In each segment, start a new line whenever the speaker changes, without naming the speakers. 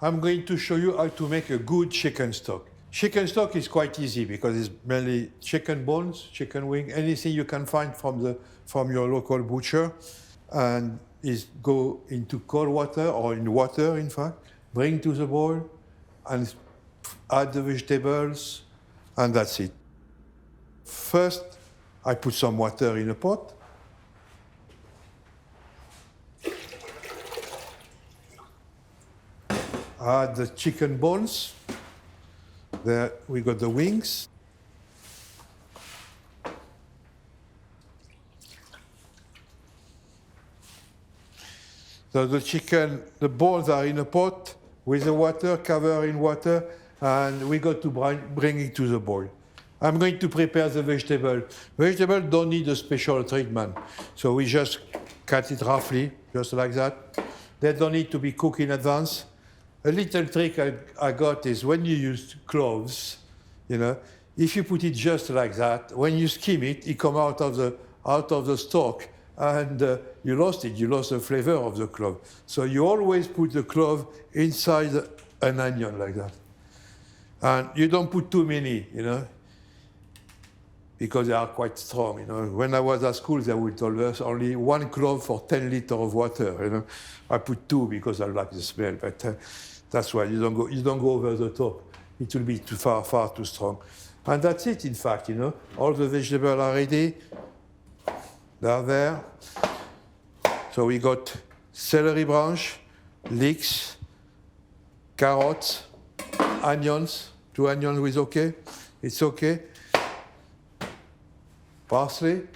I'm going to show you how to make a good chicken stock. Chicken stock is quite easy because it's mainly chicken bones, chicken wing, anything you can find from your local butcher, and is go into cold water or in water, in fact, bring to the bowl, and add the vegetables, and that's it. First, I put some water in a pot. Add the chicken bones. There we got the wings. So the bones are in a pot with the water, cover in water, and we got to bring it to the boil. I'm going to prepare the vegetable. Vegetable don't need a special treatment. So we just cut it roughly, just like that. They don't need to be cooked in advance. A little trick I got is when you use cloves, if you put it just like that, when you skim it, it comes out of the stalk, and you lost it. You lost the flavor of the clove. So you always put the clove inside an onion like that, and you don't put too many, because they are quite strong. When I was at school, they would tell us only 1 clove for 10 liters of water. I put 2 because I like the smell, but that's why you don't go over the top. It will be far too strong. And that's it, in fact. All the vegetables are ready. They are there. So we got celery branch, leeks, carrots, onions. 2 onions is okay. It's okay. Parsley,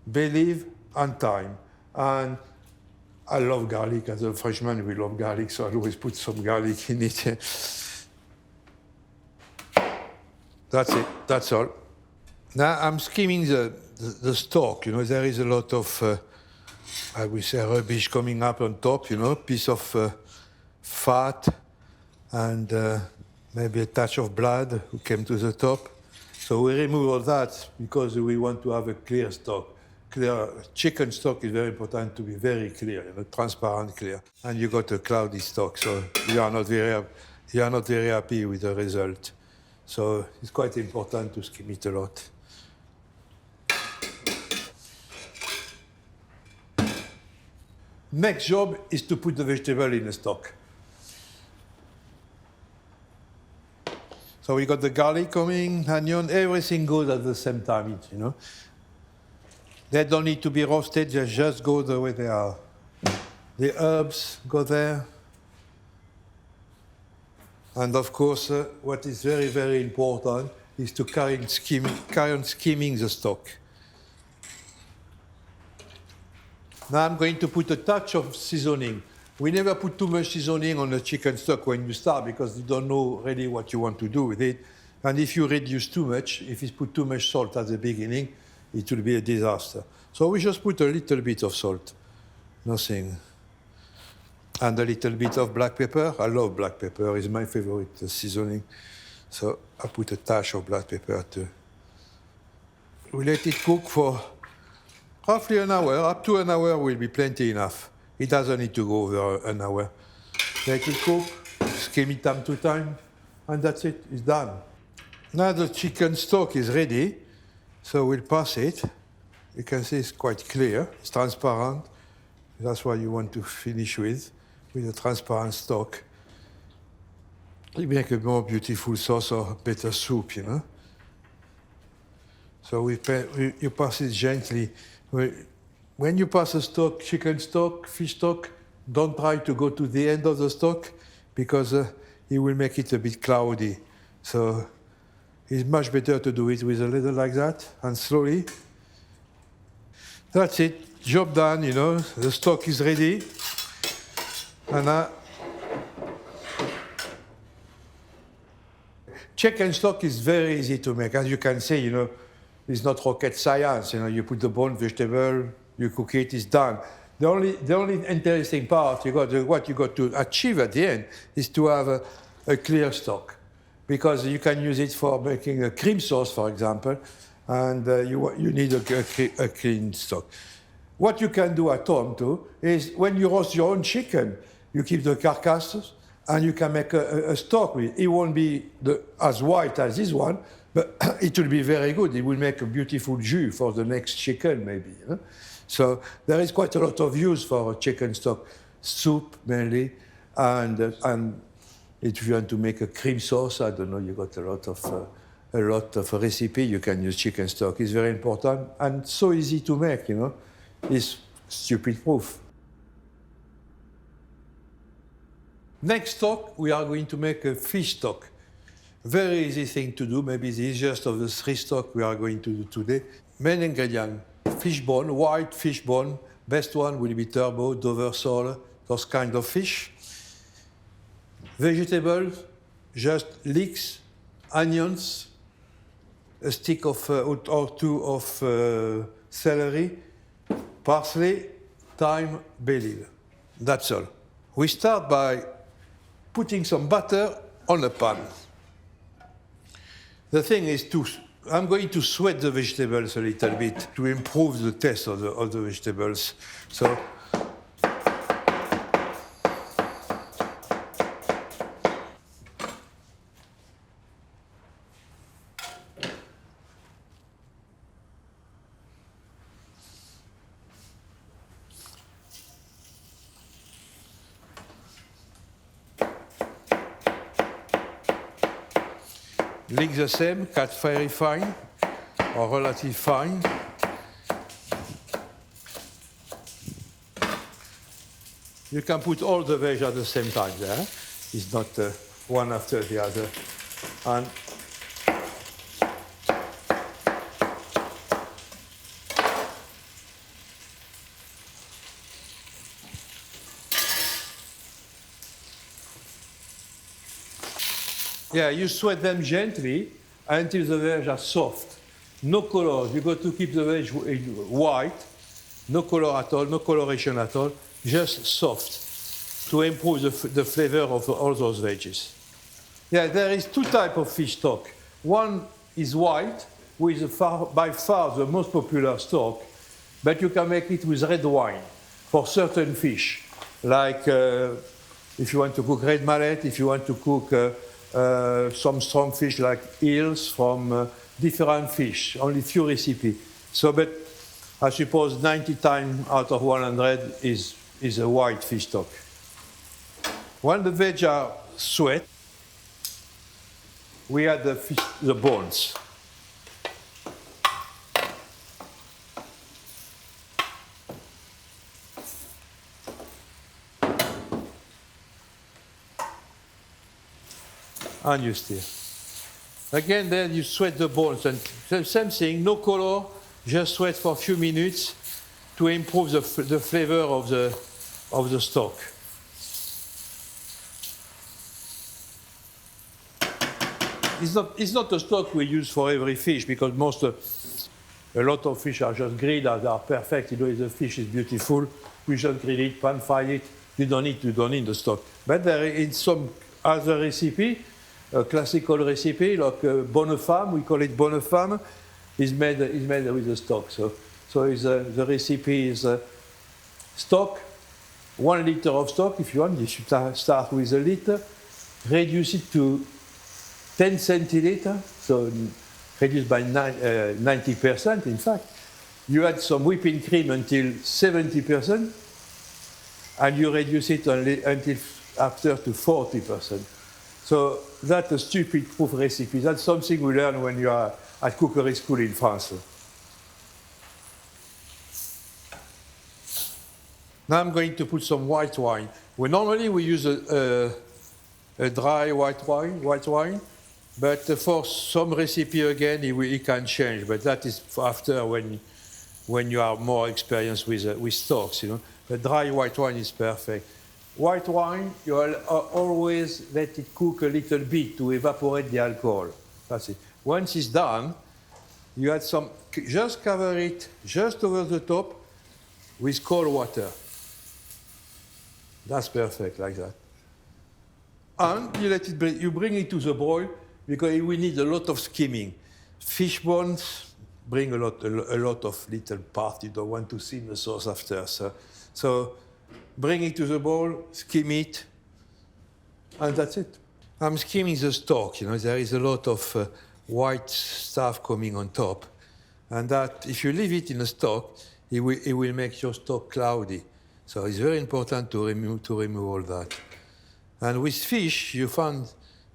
bay leaf, and thyme. And I love garlic. As a Frenchman, we love garlic, so I always put some garlic in it. That's it. That's all. Now I'm skimming the stock. There is a lot of, I would say, rubbish coming up on top. Piece of fat and maybe a touch of blood who came to the top. So we remove all that because we want to have a clear stock. Chicken stock is very important to be very clear, transparent, clear. And you got a cloudy stock, so you are not very happy with the result. So it's quite important to skim it a lot. Next job is to put the vegetable in the stock. So we got the garlic coming, onion, everything goes at the same time, They don't need to be roasted, they just go the way they are. The herbs go there. And of course, what is very, very important is to carry on skimming the stock. Now I'm going to put a touch of seasoning. We never put too much seasoning on the chicken stock when you start because you don't know really what you want to do with it. And if you reduce too much, if you put too much salt at the beginning, it will be a disaster. So we just put a little bit of salt, nothing. And a little bit of black pepper. I love black pepper, it's my favorite seasoning. So I put a touch of black pepper too. We let it cook for roughly an hour. Up to an hour will be plenty enough. It doesn't need to go over an hour. Let it cook, skim it time to time, and that's it, it's done. Now the chicken stock is ready, so we'll pass it. You can see it's quite clear, it's transparent. That's what you want to finish with a transparent stock. You make a more beautiful sauce or better soup, So you pass it gently. When you pass a stock, chicken stock, fish stock, don't try to go to the end of the stock because it will make it a bit cloudy. So it's much better to do it with a little like that and slowly. That's it, job done, the stock is ready. And chicken stock is very easy to make. As you can see, it's not rocket science. You put the bone, vegetable, you cook it, it's done. The only interesting part what you got to achieve at the end is to have a clear stock, because you can use it for making a cream sauce, for example, and you need a clean stock. What you can do at home too is when you roast your own chicken, you keep the carcasses and you can make a stock with it. It won't be as white as this one, but it will be very good. It will make a beautiful jus for the next chicken, maybe. You know? So there is quite a lot of use for chicken stock, soup mainly, and if you want to make a cream sauce, I don't know, you got a lot of recipe. You can use chicken stock. It's very important and so easy to make. You know, it's stupid proof. Next stock, we are going to make a fish stock. Very easy thing to do, maybe the easiest of the three stock we are going to do today. Main ingredient, fish bone, white fish bone. Best one will be turbot, Dover sole, those kind of fish. Vegetables, just leeks, onions, a stick of or two of celery, parsley, thyme, basil. That's all. We start by putting some butter on a pan. The thing is I'm going to sweat the vegetables a little bit to improve the taste of the vegetables. So leeks the same, cut very fine or relatively fine. You can put all the veg at the same time there. It's not one after the other. And yeah, you sweat them gently until the veg are soft. No color. You got to keep the veg white. No color at all, no coloration at all. Just soft to improve the flavor of all those veggies. Yeah, there is two types of fish stock. One is white, which is by far the most popular stock, but you can make it with red wine for certain fish. Like if you want to cook red mullet, if you want to cook some strong fish like eels from different fish, only few recipes. So, but I suppose 90 times out of 100 is a white fish stock. When the veg are sweat, we add the bones. And you stir. Again, then you sweat the bones. And the same thing, no color, just sweat for a few minutes to improve the flavor of the stock. It's not a stock we use for every fish because a lot of fish are just grilled, they are perfect. You know, if the fish is beautiful, we just grill it, pan fry it. You don't need the stock. But there is some other recipe, a classical recipe like bonne femme. We call it bonne femme. Is made with the stock. So the recipe is stock, 1 liter of stock. If you want, you should start with a liter. Reduce it to 10 centiliters, so reduced by 90%, in fact. You add some whipping cream until 70%, and you reduce it until after to 40%. So that's a stupid proof recipe. That's something we learn when you are at cookery school in France. Now I'm going to put some white wine. Normally we use a dry white wine, but for some recipe again, it can change. But that is after when you are more experienced with stocks, you know. The dry white wine is perfect. White wine, you always let it cook a little bit to evaporate the alcohol. That's it. Once it's done, you add some, just cover it just over the top with cold water. That's perfect, like that. And you bring it to the boil because we need a lot of skimming. Fish bones bring a lot of little part. You don't want to see the sauce after. So bring it to the bowl, skim it, And that's it. I'm skimming the stock, you know, there is a lot of white stuff coming on top. And that, if you leave it in a stock, it will make your stock cloudy. So it's very important to remove all that. And with fish, you find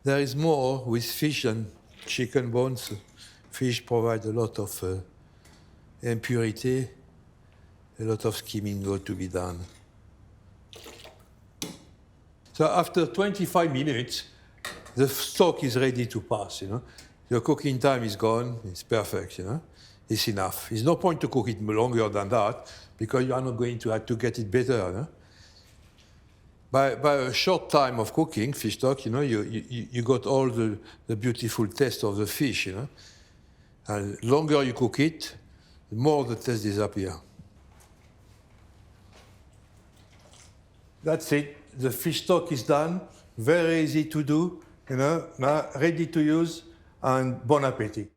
there is more with fish than chicken bones. Fish provide a lot of impurity, a lot of skimming got to be done. So after 25 minutes, the stock is ready to pass, you know. Your cooking time is gone, it's perfect, you know. It's enough. There's no point to cook it longer than that because you are not going to have to get it better, you know. By a short time of cooking fish stock, you know, you got all the beautiful taste of the fish, you know. And the longer you cook it, the more the taste disappears. That's it. The fish stock is done. Very easy to do, you know. Now ready to use, and bon appétit.